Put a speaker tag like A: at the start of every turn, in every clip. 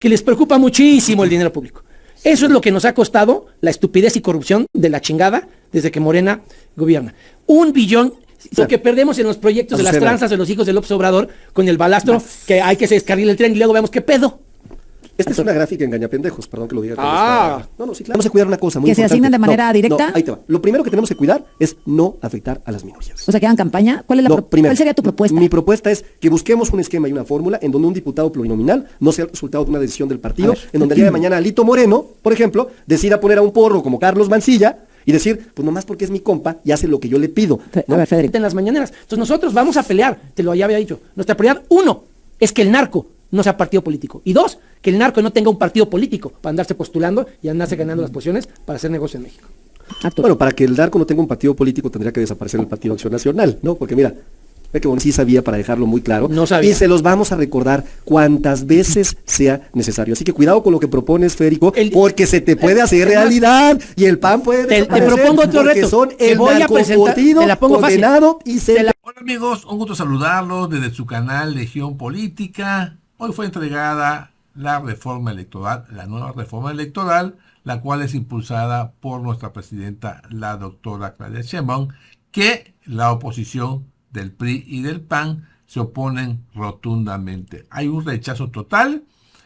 A: que les preocupa muchísimo el dinero público. Eso es lo que nos ha costado la estupidez y corrupción de la chingada desde que Morena gobierna. 1 billón, lo que perdemos en los proyectos de las tranzas de los hijos de López Obrador con el balastro, que hay que se descarrile el tren y luego vemos qué pedo.
B: Esta es una gráfica engañapendejos, perdón que lo diga. No, sí, claro. Vamos a cuidar una cosa muy
C: importante. ¿Que se asignan de manera directa?
B: No, ahí te va. Lo primero que tenemos que cuidar es no afectar a las minorías.
C: O sea, que hagan campaña. ¿Cuál sería tu propuesta?
B: Mi propuesta es que busquemos un esquema y una fórmula en donde un diputado plurinominal no sea el resultado de una decisión del partido, en donde el día de mañana Alito Moreno, por ejemplo, decida poner a un porro como Carlos Mancilla y decir, pues nomás porque es mi compa y hace lo que yo le pido, ¿no?
A: A ver, Federico, en las mañaneras. Entonces nosotros vamos a pelear, te lo ya había dicho. Nuestra prioridad, 1, es que el narco no sea partido político. Y 2, que el narco no tenga un partido político para andarse postulando y andarse ganando las posiciones para hacer negocio en México.
B: Bueno, para que el narco no tenga un partido político tendría que desaparecer el Partido Acción Nacional, ¿no? Porque mira, ve que bueno, sí sabía, para dejarlo muy claro.
A: No sabía.
B: Y se los vamos a recordar cuantas veces sea necesario. Así que cuidado con lo que propones, Federico, porque se te puede hacer realidad y el PAN puede
A: desaparecer. Te propongo otro reto.
B: Son el narcopartido condenado y se...
D: Hola amigos, un gusto saludarlos desde su canal Legión Política. Hoy fue entregada la reforma electoral, la nueva reforma electoral, la cual es impulsada por nuestra presidenta, la doctora Claudia Sheinbaum, que la oposición del PRI y del PAN se oponen rotundamente. Hay un rechazo total,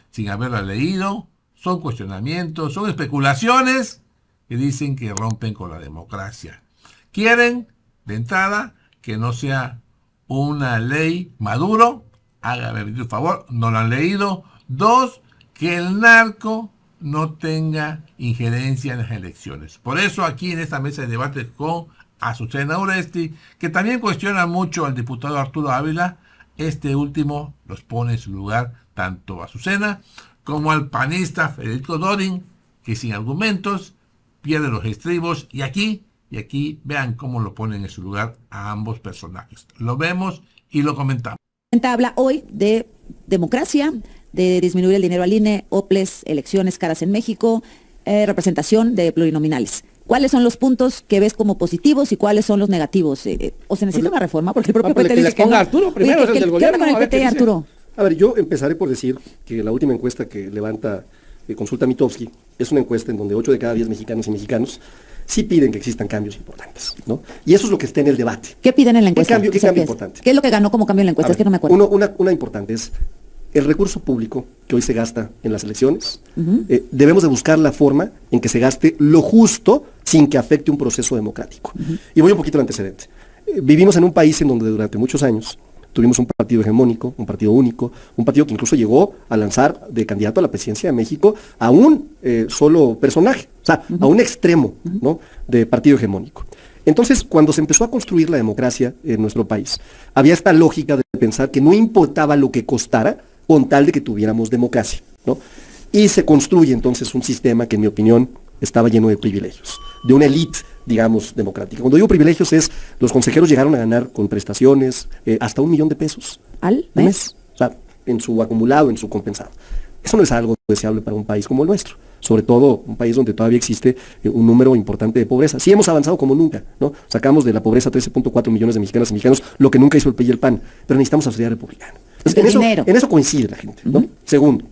D: sin haberla leído, son cuestionamientos, son especulaciones que dicen que rompen con la democracia. Quieren, de entrada, que no sea una ley Maduro, hágame un favor, no lo han leído. 2, que el narco no tenga injerencia en las elecciones. Por eso aquí en esta mesa de debate con Azucena Oresti, que también cuestiona mucho al diputado Arturo Ávila, este último los pone en su lugar tanto a Azucena como al panista Federico Dorin, que sin argumentos pierde los estribos, y aquí vean cómo lo ponen en su lugar a ambos personajes. Lo vemos y lo comentamos.
C: Habla hoy de democracia, de disminuir el dinero al INE, OPLES, elecciones caras en México, representación de plurinominales. ¿Cuáles son los puntos que ves como positivos y cuáles son los negativos? ¿O se necesita una reforma? Porque el propio PT dice que no.
A: Arturo, primero es el del gobierno.
C: ¿Qué onda con el PT, Arturo?
B: A ver, yo empezaré por decir que la última encuesta que levanta Consulta Mitofsky es una encuesta en donde 8 de cada 10 mexicanas y mexicanos sí piden que existan cambios importantes, ¿no? Y eso es lo que está en el debate.
C: ¿Qué piden en la encuesta?
B: ¿Qué cambio importante?
C: ¿Qué es lo que ganó como cambio en la encuesta? Es que no me acuerdo.
B: Una importante es el recurso público que hoy se gasta en las elecciones. Debemos de buscar la forma en que se gaste lo justo sin que afecte un proceso democrático. Y voy un poquito al antecedente. Vivimos en un país en donde durante muchos años tuvimos un partido hegemónico, un partido único, un partido que incluso llegó a lanzar de candidato a la presidencia de México a un solo personaje, o sea, a un extremo, ¿no?, de partido hegemónico. Entonces, cuando se empezó a construir la democracia en nuestro país, había esta lógica de pensar que no importaba lo que costara con tal de que tuviéramos democracia, ¿no? Y se construye entonces un sistema que, en mi opinión, estaba lleno de privilegios, de una élite, digamos, democrática. Cuando digo privilegios es, los consejeros llegaron a ganar con prestaciones hasta $1 millón
C: al mes.
B: O sea, en su acumulado, en su compensado. Eso no es algo deseable para un país como el nuestro, sobre todo un país donde todavía existe un número importante de pobreza. Sí hemos avanzado como nunca, ¿no? Sacamos de la pobreza 13.4 millones de mexicanas y mexicanos, lo que nunca hizo el PRI y el PAN, pero necesitamos austeridad republicana. En eso coincide la gente, ¿no? Segundo,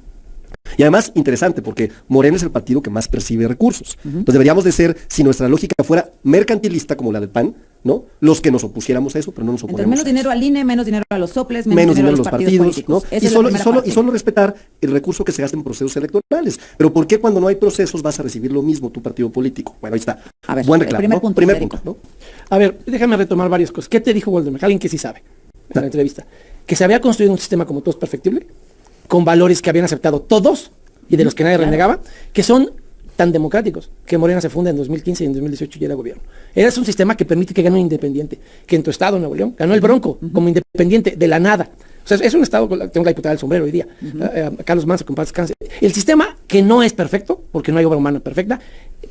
B: y además, interesante, porque Morena es el partido que más percibe recursos. Entonces deberíamos de ser, si nuestra lógica fuera mercantilista como la del PAN, ¿no?, los que nos opusiéramos a eso, pero no nos oponemos.
C: Entonces, menos dinero al INE, menos dinero a los soples, menos dinero a los partidos,
B: ¿no? Y solo respetar el recurso que se gasta en procesos electorales. Pero ¿por qué cuando no hay procesos vas a recibir lo mismo tu partido político? Bueno, ahí está.
C: A ver,
B: buen reclamo,
C: primer punto,
B: ¿no?
A: A ver, déjame retomar varias cosas. ¿Qué te dijo Waldemar? Alguien que sí sabe en la entrevista. Que se había construido un sistema como todos perfectible, con valores que habían aceptado todos y de los que nadie renegaba, que son tan democráticos, que Morena se funda en 2015 y en 2018 ya era gobierno. Es un sistema que permite que gane un independiente, que en tu estado, Nuevo León, ganó el Bronco como independiente de la nada. O sea, es un estado, tengo la diputada del sombrero hoy día, Carlos Manso, con paz descanse. El sistema, que no es perfecto, porque no hay obra humana perfecta,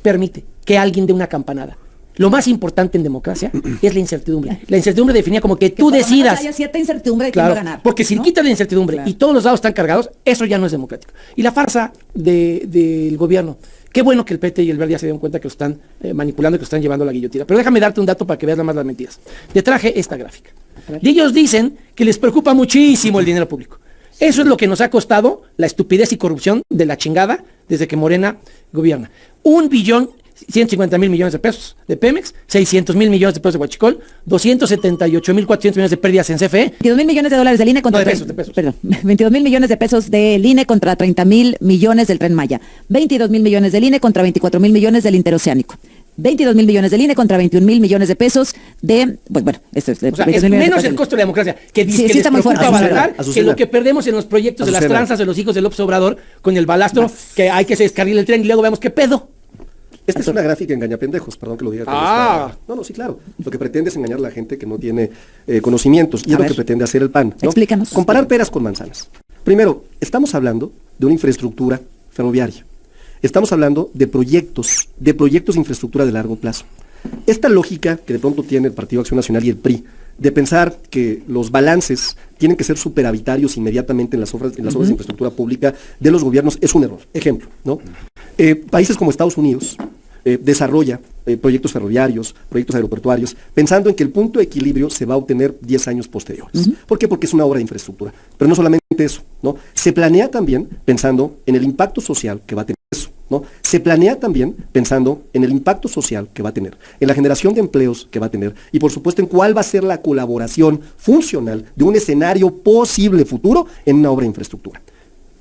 A: permite que alguien dé una campanada. Lo más importante en democracia es la incertidumbre. La incertidumbre definía como que tú decidas.
C: Haya cierta incertidumbre de quién va a ganar.
A: Porque si quitas la incertidumbre y todos los dados están cargados, eso ya no es democrático. Y la farsa del gobierno. Qué bueno que el PT y el Verde ya se dieron cuenta que lo están manipulando y que lo están llevando a la guillotina. Pero déjame darte un dato para que veas nada más las mentiras. Te traje esta gráfica. Y ellos dicen que les preocupa muchísimo el dinero público. Eso es lo que nos ha costado la estupidez y corrupción de la chingada desde que Morena gobierna. 1.150.000 millones de pesos de Pemex, 600.000 millones de pesos de Huachicol, 278.400 millones de pérdidas en CFE.
C: 22.000 millones de dólares del INE contra...
A: No, de pesos.
C: Perdón, 22.000 millones de pesos del INE contra 30.000 millones del Tren Maya. 22.000 millones del INE contra 24.000 millones del Interoceánico. 22.000 millones del INE contra 21.000 millones de pesos de... Bueno, esto es...
A: O sea, es menos el costo de la democracia, que dice que
C: está
A: les
C: muy
A: preocupa
C: fuerte.
A: valorar que lo que perdemos en los proyectos de las
B: Azucena.
A: tranzas de los hijos del López Obrador con el balastro, que hay que se descarrile el tren y luego vemos qué pedo.
B: Esta es una gráfica engañapendejos, perdón que lo diga. No, sí, claro. Lo que pretende es engañar a la gente que no tiene conocimientos, y
C: A
B: es lo
C: ver.
B: que pretende hacer el PAN, ¿no?
C: Explícanos.
B: Comparar peras con manzanas. Primero, estamos hablando de una infraestructura ferroviaria. Estamos hablando de proyectos de infraestructura de largo plazo. Esta lógica que de pronto tiene el Partido Acción Nacional y el PRI, de pensar que los balances tienen que ser superavitarios inmediatamente en las obras de infraestructura pública de los gobiernos, es un error. Ejemplo, ¿no? Países como Estados Unidos desarrolla proyectos ferroviarios, proyectos aeroportuarios, pensando en que el punto de equilibrio se va a obtener 10 años posteriores. ¿Por qué? Porque es una obra de infraestructura. Pero no solamente eso, ¿no? Se planea también pensando en el impacto social que va a tener eso, ¿no? Se planea también pensando en el impacto social que va a tener, en la generación de empleos que va a tener y por supuesto en cuál va a ser la colaboración funcional de un escenario posible futuro en una obra de infraestructura.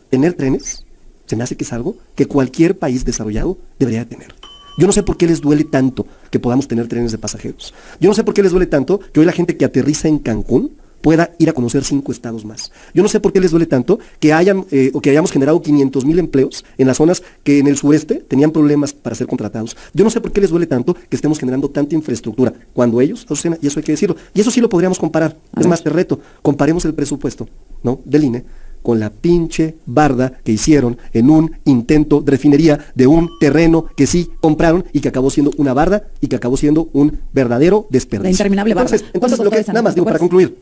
B: Tener trenes se me hace que es algo que cualquier país desarrollado debería tener. Yo no sé por qué les duele tanto que podamos tener trenes de pasajeros. Yo no sé por qué les duele tanto que hoy la gente que aterriza en Cancún pueda ir a conocer 5 estados más. Yo no sé por qué les duele tanto que hayamos generado 500,000 empleos en las zonas que en el sureste tenían problemas para ser contratados. Yo no sé por qué les duele tanto que estemos generando tanta infraestructura cuando ellos, Azucena, y eso hay que decirlo, y eso sí lo podríamos comparar. Es más, te reto, comparemos el presupuesto, ¿no?, del INE con la pinche barda que hicieron en un intento de refinería de un terreno que sí compraron y que acabó siendo una barda y que acabó siendo un verdadero desperdicio.
C: La interminable barda.
B: Entonces lo que, nada más digo, para concluir,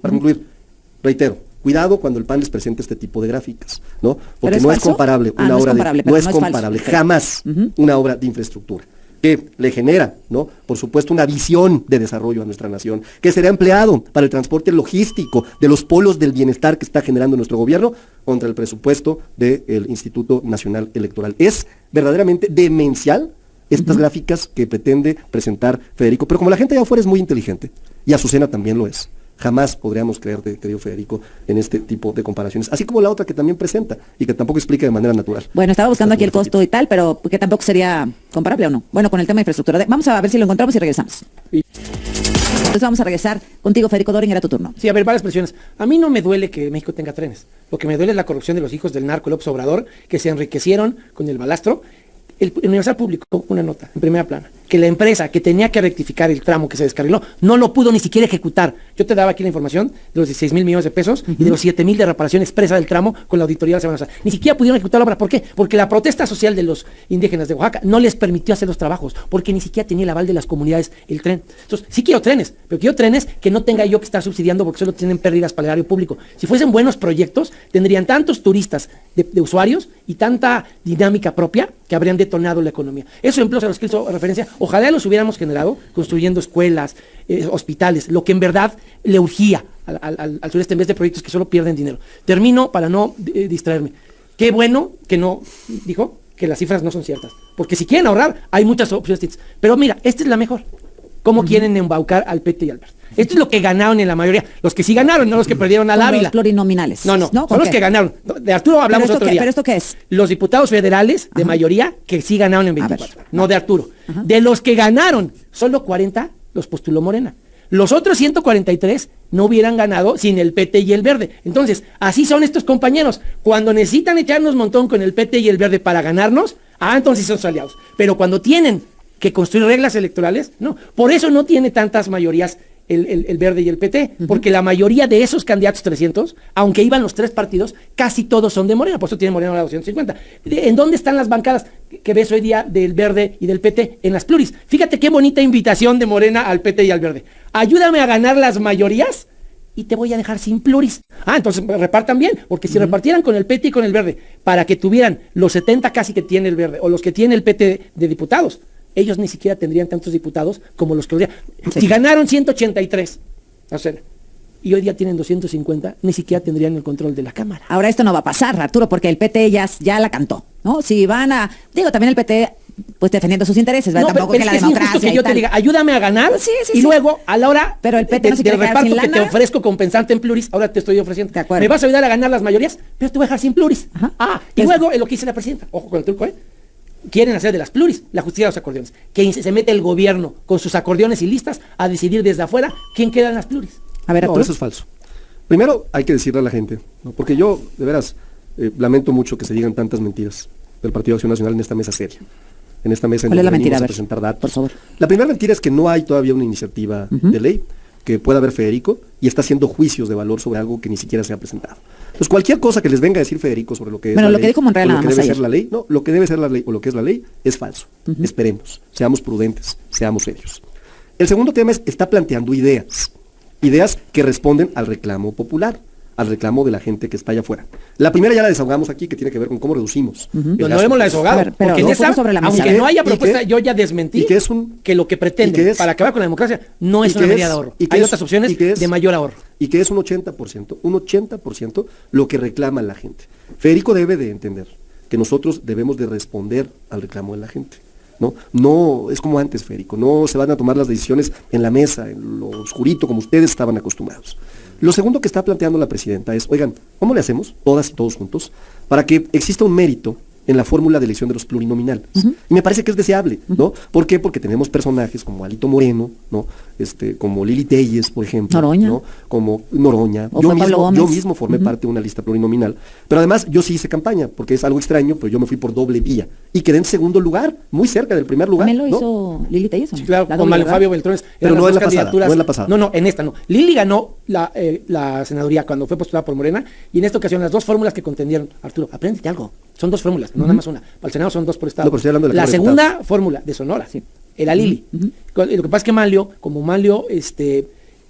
B: reitero, cuidado cuando el PAN les presente este tipo de gráficas, ¿no? Porque no es comparable una obra de, no es comparable, jamás una obra de infraestructura que le genera, ¿no?, por supuesto, una visión de desarrollo a nuestra nación, que será empleado para el transporte logístico de los polos del bienestar que está generando nuestro gobierno contra el presupuesto del Instituto Nacional Electoral. Es verdaderamente demencial estas gráficas que pretende presentar Federico, pero como la gente allá afuera es muy inteligente, y Azucena también lo es, jamás podríamos creerte, querido Federico, en este tipo de comparaciones. Así como la otra que también presenta y que tampoco explica de manera natural.
C: Bueno, estaba buscando aquí el costo y tal, pero que tampoco sería comparable o no. Bueno, con el tema de infraestructura. Vamos a ver si lo encontramos y regresamos. Entonces vamos a regresar contigo, Federico Doring, era tu turno.
A: Sí, a ver, varias presiones. A mí no me duele que México tenga trenes. Lo que me duele es la corrupción de los hijos del narco López Obrador, que se enriquecieron con el balastro. El Universal publicó una nota en primera plana, que la empresa que tenía que rectificar el tramo que se descarriló, no lo pudo ni siquiera ejecutar. Yo te daba aquí la información de los 16,000 millones de pesos y de los 7,000 de reparación expresa del tramo con la auditoría de la semana pasada. Ni siquiera pudieron ejecutar la obra. ¿Por qué? Porque la protesta social de los indígenas de Oaxaca no les permitió hacer los trabajos, porque ni siquiera tenía el aval de las comunidades el tren. Entonces, sí quiero trenes, pero quiero trenes que no tenga yo que estar subsidiando porque solo tienen pérdidas para el erario público. Si fuesen buenos proyectos, tendrían tantos turistas de usuarios y tanta dinámica propia que habrían detonado la economía. Esos empleos a los que hizo referencia, ojalá los hubiéramos generado construyendo escuelas, hospitales, lo que en verdad le urgía al sureste en vez de proyectos que solo pierden dinero. Termino para no distraerme. Qué bueno que no dijo que las cifras no son ciertas, porque si quieren ahorrar hay muchas opciones, pero mira, esta es la mejor. ¿Cómo quieren embaucar al PT y al Verde? Esto es lo que ganaron en la mayoría. Los que sí ganaron, no los que perdieron al Ávila.
C: Los plurinominales.
A: No, son los que ganaron. De Arturo hablamos otro día.
C: ¿Pero esto qué es?
A: Los diputados federales de mayoría que sí ganaron en 24. No de Arturo. De los que ganaron, solo 40 los postuló Morena. Los otros 143 no hubieran ganado sin el PT y el Verde. Entonces, así son estos compañeros. Cuando necesitan echarnos montón con el PT y el Verde para ganarnos, entonces son sus aliados. Pero cuando tienen que construir reglas electorales, no. Por eso no tiene tantas mayorías el Verde y el PT, porque la mayoría de esos candidatos 300, aunque iban los 3 partidos, casi todos son de Morena, por eso tiene Morena la 250. ¿En dónde están las bancadas que ves hoy día del Verde y del PT? En las pluris. Fíjate qué bonita invitación de Morena al PT y al Verde. Ayúdame a ganar las mayorías y te voy a dejar sin pluris. Entonces repartan bien, porque si repartieran con el PT y con el Verde, para que tuvieran los 70 casi que tiene el Verde, o los que tiene el PT de diputados, ellos ni siquiera tendrían tantos diputados como los que... Si ganaron 183, o sea, y hoy día tienen 250, ni siquiera tendrían el control de la Cámara.
C: Ahora esto no va a pasar, Arturo, porque el PT ya la cantó, ¿no? Si van a, digo, también el PT, pues defendiendo sus intereses, ¿verdad?
A: No,
C: Tampoco
A: pero
C: que
A: es
C: la
A: injusto
C: democracia
A: que
C: y
A: yo te
C: tal.
A: diga, ayúdame a ganar,
C: Sí, sí,
A: y
C: sí.
A: luego a la hora
C: Pero el PT no se quiere
A: del
C: quedar
A: reparto
C: sin
A: que te
C: lana.
A: ofrezco compensarte en pluris, ahora te estoy ofreciendo.
C: De acuerdo.
A: Me vas a ayudar a ganar las mayorías, pero te voy a dejar sin pluris.
C: Ajá.
A: Y
C: Es-
A: luego es lo que dice la presidenta, ojo con el truco, quieren hacer de las pluris la justicia de los acordeones, que se mete el gobierno con sus acordeones y listas a decidir desde afuera quién queda en las pluris.
C: A ver,
B: No,
C: Arturo.
B: eso es falso. Primero hay que decirle a la gente, ¿no? Porque yo, de veras, lamento mucho que se digan tantas mentiras del Partido Acción Nacional en esta mesa seria. En esta mesa en
C: ¿Cuál es
B: donde
C: la mentira?
B: venimos
C: A
B: a
C: ver,
B: presentar datos.
C: por favor.
B: La primera mentira es que no hay todavía una iniciativa de ley que pueda ver Federico y está haciendo juicios de valor sobre algo que ni siquiera se ha presentado. Entonces, cualquier cosa que les venga a decir Federico sobre lo que es
C: Bueno,
B: la
C: lo
B: ley,
C: que dijo Monreal
B: o lo
C: nada
B: que
C: más
B: debe
C: ayer.
B: ser la ley, no, lo que debe ser la ley o lo que es la ley es falso. Esperemos, seamos prudentes, seamos serios. El segundo tema es, está planteando ideas que responden al reclamo popular, al reclamo de la gente que está allá afuera. La primera ya la desahogamos aquí, que tiene que ver con cómo reducimos. el
A: No
B: gasto.
A: hemos la desahogado.
C: A ver, pero
A: Porque en
C: lo
A: esa,
C: pongo sobre la mesa.
A: aunque no haya
B: ¿Y qué?
A: propuesta, yo ya desmentí
B: ¿Y qué es un-
A: que lo que pretende
B: y qué es?
A: para acabar con la democracia no es
B: ¿Y
A: una
B: qué
A: medida
B: es?
A: de ahorro.
B: ¿Y qué
A: Hay
B: es?
A: otras opciones
B: ¿Y qué es?
A: de mayor ahorro.
B: Y que es un 80% lo que reclama la gente. Federico debe de entender que nosotros debemos de responder al reclamo de la gente. No es como antes, Federico, no se van a tomar las decisiones en la mesa, en lo oscurito, como ustedes estaban acostumbrados. Lo segundo que está planteando la presidenta es, oigan, ¿cómo le hacemos, todas y todos juntos, para que exista un mérito en la fórmula de elección de los plurinominales? Y me parece que es deseable, ¿no? ¿Por qué? Porque tenemos personajes como Alito Moreno, ¿no? Como Lili Telles, por ejemplo,
C: Noroña.
B: ¿no? Como Noroña.
C: O fue Pablo Gómez.
B: Yo mismo formé parte de una lista plurinominal, pero además yo sí hice campaña, porque es algo extraño, pero yo me fui por doble vía y quedé en segundo lugar, muy cerca del primer lugar.
C: ¿También lo
B: ¿no?
C: hizo Lili Telles? ¿o no?
A: Sí, claro,
C: La
A: con
C: doble,
A: Mario
C: ¿verdad?
A: Fabio Beltrones.
B: Pero
A: eran
B: no
A: las
B: en
A: dos
B: la pasada,
A: candidaturas.
B: no en la pasada.
A: No, en esta no. Lili ganó la senaduría cuando fue postulada por Morena, y en esta ocasión las dos fórmulas que contendieron, Arturo, apréndete algo. Son dos fórmulas, no nada más una. Para el Senado son dos por estado.
B: No, pero estoy hablando de la
A: la
B: Cámara de
A: segunda
B: Diputados.
A: fórmula de Sonora, era Lili. Lo que pasa es que Manlio, como Manlio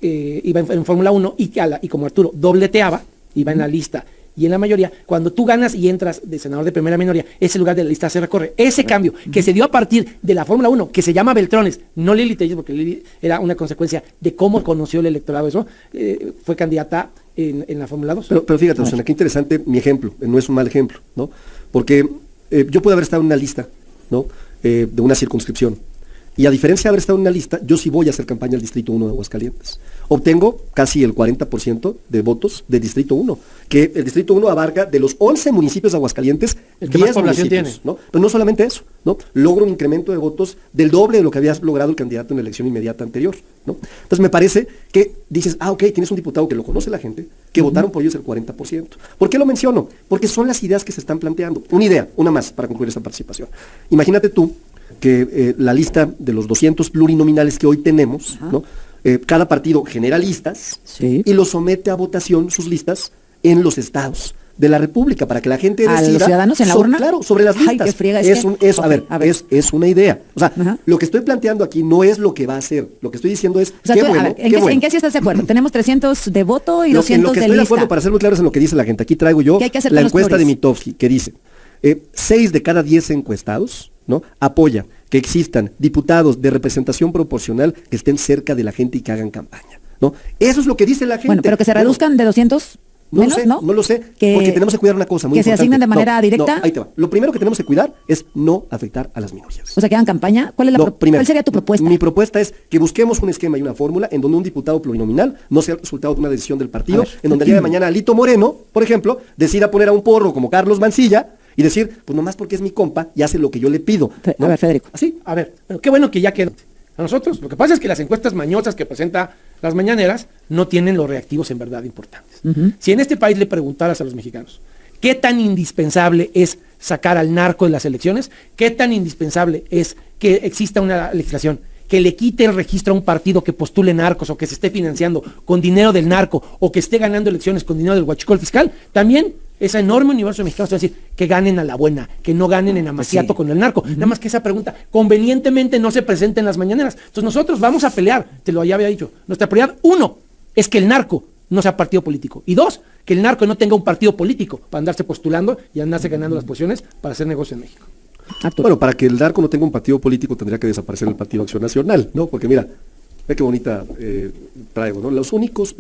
A: iba en Fórmula 1 y como Arturo dobleteaba, iba en la lista y en la mayoría, cuando tú ganas y entras de senador de primera minoría, ese lugar de la lista se recorre. Ese cambio que se dio a partir de la Fórmula 1, que se llama Beltrones, no Lili Telles, porque Lili era una consecuencia de cómo conoció el electorado eso, fue candidata en la Fórmula 2.
B: Pero fíjate, Susana, qué interesante mi ejemplo, no es un mal ejemplo, ¿no? Porque yo pude haber estado en una lista, ¿no? De una circunscripción. Y a diferencia de haber estado en una lista, yo sí voy a hacer campaña al Distrito 1 de Aguascalientes. Obtengo casi el 40% de votos del Distrito 1, que el Distrito 1 abarca de los 11 municipios de Aguascalientes,
A: El que más
B: 10
A: población
B: municipios,
A: tiene.
B: ¿no? Pero no solamente eso, ¿no? Logro un incremento de votos del doble de lo que había logrado el candidato en la elección inmediata anterior, ¿no? Entonces me parece que dices, ok, tienes un diputado que lo conoce la gente, que votaron por ellos el 40%. ¿Por qué lo menciono? Porque son las ideas que se están planteando. Una idea, una más para concluir esta participación. Imagínate tú que la lista de los 200 plurinominales que hoy tenemos, ¿no? Cada partido genera listas
C: Sí.
B: y los somete a votación sus listas en los estados de la República para que la gente
C: ¿A
B: decida
C: los ciudadanos en la urna?
B: Claro, sobre las
C: Ay,
B: listas.
C: qué friega,
B: es
C: a ver.
B: es una idea. O sea,
C: Ajá.
B: lo que estoy planteando aquí no es lo que va a hacer. Lo que estoy diciendo es
C: O sea,
B: qué
C: tú,
B: bueno,
C: a ver,
B: qué bueno.
C: ¿en qué sí estás de acuerdo? Tenemos 300 de voto y
B: En lo
C: 200
B: que
C: de
B: estoy de
C: lista.
B: acuerdo, para ser muy claro, es en lo que dice la gente. Aquí traigo yo
C: ¿Qué hay que hacer
B: la
C: con los
B: encuesta de
C: pluris?
B: Mitofsky, que dice, 6 de cada 10 encuestados, ¿no? Apoya que existan diputados de representación proporcional que estén cerca de la gente y que hagan campaña, ¿no? Eso es lo que dice la gente.
C: Bueno, pero que se reduzcan de 200
B: No
C: menos,
B: lo sé,
C: ¿no?
B: no lo sé,
C: Que-
B: porque tenemos que cuidar una cosa muy
C: que se
B: importante.
C: asignen de manera
B: No,
C: directa.
B: no, ahí te va. Lo primero que tenemos que cuidar es no afectar a las minorías.
C: O sea, que hagan campaña. ¿Cuál es
B: No, primero,
C: ¿Cuál sería tu propuesta?
B: Mi propuesta es que busquemos un esquema y una fórmula en donde un diputado plurinominal no sea el resultado de una decisión del partido,
C: A ver.
B: en donde el día de mañana Alito Moreno, por ejemplo, decida poner a un porro como Carlos Mancilla y decir, pues nomás porque es mi compa y hace lo que yo le pido.
C: A ver, Federico.
B: Así.
A: A ver, pero qué bueno que ya quedó. A nosotros, lo que pasa es que las encuestas mañosas que presenta las mañaneras no tienen los reactivos en verdad importantes. Si en este país le preguntaras a los mexicanos, ¿qué tan indispensable es sacar al narco de las elecciones? ¿Qué tan indispensable es que exista una legislación que le quite el registro a un partido que postule narcos o que se esté financiando con dinero del narco o que esté ganando elecciones con dinero del huachicol fiscal? También ese enorme universo de mexicanos te va a decir que ganen a la buena, que no ganen en amaciato con el narco. Nada más que esa pregunta convenientemente no se presenta en las mañaneras. Entonces nosotros vamos a pelear, te lo ya había dicho. Nuestra prioridad, 1, es que el narco no sea partido político. Y 2, que el narco no tenga un partido político para andarse postulando y andarse ganando las posiciones para hacer negocio en México.
C: Arturo.
B: Bueno, para que el narco no tenga un partido político tendría que desaparecer el Partido Acción Nacional, ¿no? Porque mira, Ve qué bonita traigo, ¿no? Los únicos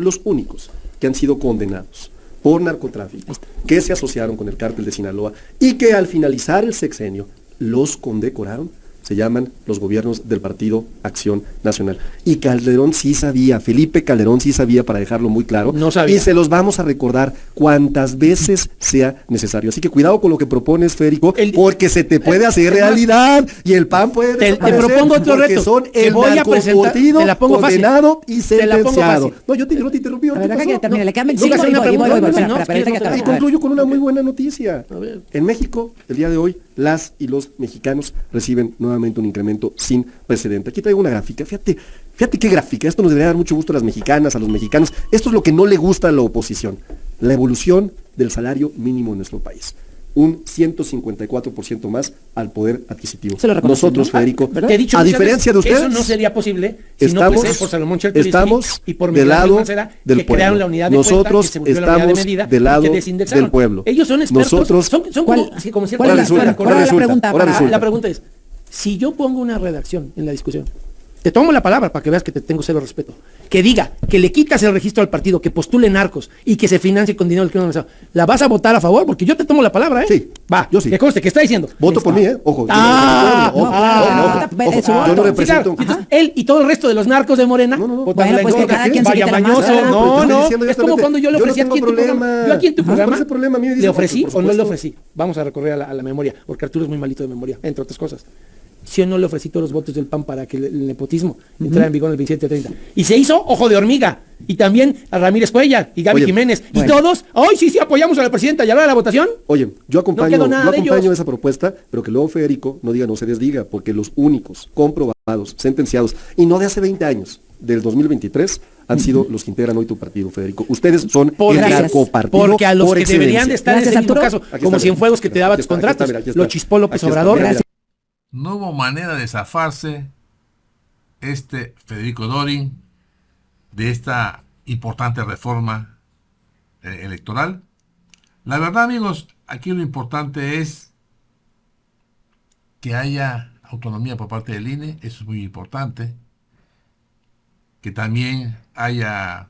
B: que han sido condenados por narcotráfico, que se asociaron con el cártel de Sinaloa y que al finalizar el sexenio los condecoraron, se llaman los gobiernos del Partido Acción Nacional. Y Calderón sí sabía, Felipe Calderón sí sabía, para dejarlo muy claro.
A: No sabía.
B: Y se los vamos a recordar cuantas veces sea necesario. Así que cuidado con lo que propones, Federico, porque se te puede hacer realidad y el PAN puede
A: te
B: desaparecer,
A: propongo otro
B: porque
A: reto.
B: son
A: Te
B: el
A: voy a presentar,
B: narcocorrido
A: te la pongo fácil.
B: condenado y
A: Te la pongo
B: sentenciado.
A: fácil.
B: No, yo te interrumpí.
C: A ver,
B: ¿Qué
C: deja que
B: pasó?
C: termine, le quedan
A: no,
C: 25
A: no,
C: y
A: no,
C: voy,
A: no,
C: espera,
A: no,
C: espera,
A: no,
C: ahorita que
A: no,
C: acabe.
B: Y
C: A ver.
B: concluyo con una muy buena noticia.
A: A ver.
B: En México, el día de hoy, las y los mexicanos reciben nuevamente un incremento sin precedente. Aquí traigo una gráfica. Fíjate qué gráfica. Esto nos debería dar mucho gusto a las mexicanas, a los mexicanos. Esto es lo que no le gusta a la oposición. La evolución del salario mínimo en nuestro país. Un 154% más al poder adquisitivo.
C: Se lo reconocen,
B: Nosotros,
C: ¿no?
B: Federico,
A: Te he dicho
B: a
A: muchas
B: diferencia de
A: veces,
B: ustedes,
A: eso no sería posible si no
B: estamos,
A: fuese por Salomón Chertorivsky
B: estamos
A: y por
B: del
A: Miguel Ángel
B: lado
A: Mancera,
B: del
A: que
B: pueblo.
A: crearon la unidad de
B: Nosotros
A: cuenta, que se volvió la unidad de
B: estamos
A: medida,
B: del
A: y
B: lado
A: que desindexaron.
B: del pueblo.
A: Ellos son expertos,
B: Nosotros-
A: son
C: ¿Cuál-
A: como cierta
C: cuál es la-
A: Venezuela,
C: cuál es la
A: Colombia.
C: pregunta?
B: ahora
C: Para-
B: resulta.
A: La pregunta es, si yo pongo una redacción en la discusión, te tomo la palabra para que veas que te tengo cero respeto, que diga que le quitas el registro al partido, que postule narcos y que se financie con dinero del crimen organizado, ¿la vas a votar a favor? Porque yo te tomo la palabra, ¿eh?
B: Sí,
A: Va,
B: yo sí.
A: que conste, que está diciendo.
B: Voto por mí, ¿eh? Ojo.
A: Ah,
B: yo no represento-
C: es su
B: yo
C: voto.
B: no
A: Sí,
B: represento.
A: claro. Entonces, él y todo el resto de los narcos de Morena
B: No, no, no.
A: votaron
C: Bueno,
A: en
C: pues que
A: contra.
C: cada quien se
A: Vaya
C: quite la
A: mañoso.
C: máscara.
A: No,
B: Pero te estoy
A: no.
B: diciendo
A: Es como
B: directamente,
A: cuando yo le
B: yo no
A: ofrecí
B: tengo
A: aquí en tu programa.
B: problema.
A: Yo aquí en tu
B: No,
A: programa
B: ¿cuál es el problema? A mí me
A: le
B: dicen,
A: ofrecí
B: por
A: o no le
B: supuesto.
A: ofrecí. Vamos a recorrer a la memoria, porque Arturo es muy malito de memoria, entre otras cosas. Si o no le ofrecí todos los votos del PAN para que el nepotismo entrara en vigor en el 27-30. Y se hizo ojo de hormiga. Y también a Ramírez Cuellar y Gaby
B: Oye,
A: Jiménez.
C: bueno.
A: Y todos, hoy sí apoyamos a la presidenta. ¿Y a la hora de la votación?
B: Oye, yo acompaño,
A: quedó nada
B: yo
A: de
B: acompaño
A: ellos.
B: esa propuesta, pero que luego Federico no diga, no se desdiga, porque los únicos comprobados, sentenciados, y no de hace 20 años, del 2023, han sido los que integran hoy tu partido, Federico. Ustedes son el
C: Gracias.
B: narcopartido
A: Porque a los
B: por
A: que
B: excelencia.
A: deberían de estar
C: Gracias,
A: en ese mismo
C: Arturo.
A: caso,
B: Aquí
A: como
B: está,
A: Cienfuegos que te daba
B: aquí
A: tus
B: está, aquí
A: contratos,
B: está, mira, aquí está.
A: lo chispó López
B: Aquí está,
A: Obrador.
B: mira, mira.
D: No hubo manera de zafarse Federico Dorin de esta importante reforma electoral. La verdad, amigos, aquí lo importante es que haya autonomía por parte del INE, eso es muy importante, que también haya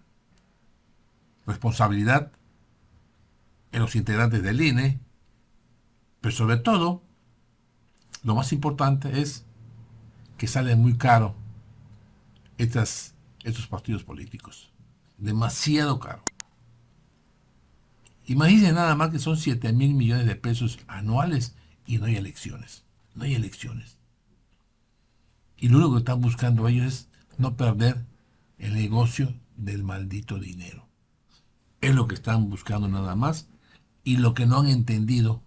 D: responsabilidad en los integrantes del INE, pero sobre todo, lo más importante es que sale muy caro estos partidos políticos, demasiado caro. Imagínense nada más que son 7,000 millones de pesos anuales y no hay elecciones. No hay elecciones. Y lo único que están buscando ellos es no perder el negocio del maldito dinero. Es lo que están buscando nada más. Y lo que no han entendido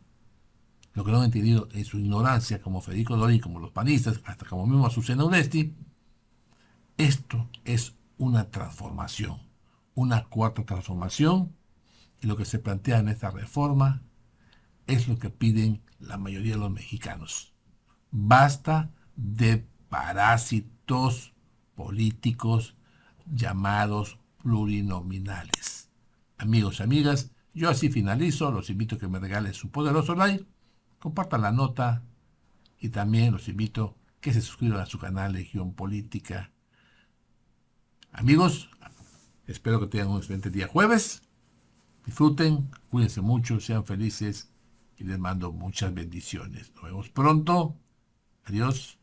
D: en su ignorancia, como Federico Dorin, como los panistas, hasta como mismo Azucena Uresti, esto es una transformación, una cuarta transformación. Y lo que se plantea en esta reforma es lo que piden la mayoría de los mexicanos. Basta de parásitos políticos llamados plurinominales. Amigos y amigas, yo así finalizo. Los invito a que me regalen su poderoso like, compartan la nota y también los invito a que se suscriban a su canal Legión Política. Amigos, espero que tengan un excelente día jueves. Disfruten, cuídense mucho, sean felices y les mando muchas bendiciones. Nos vemos pronto. Adiós.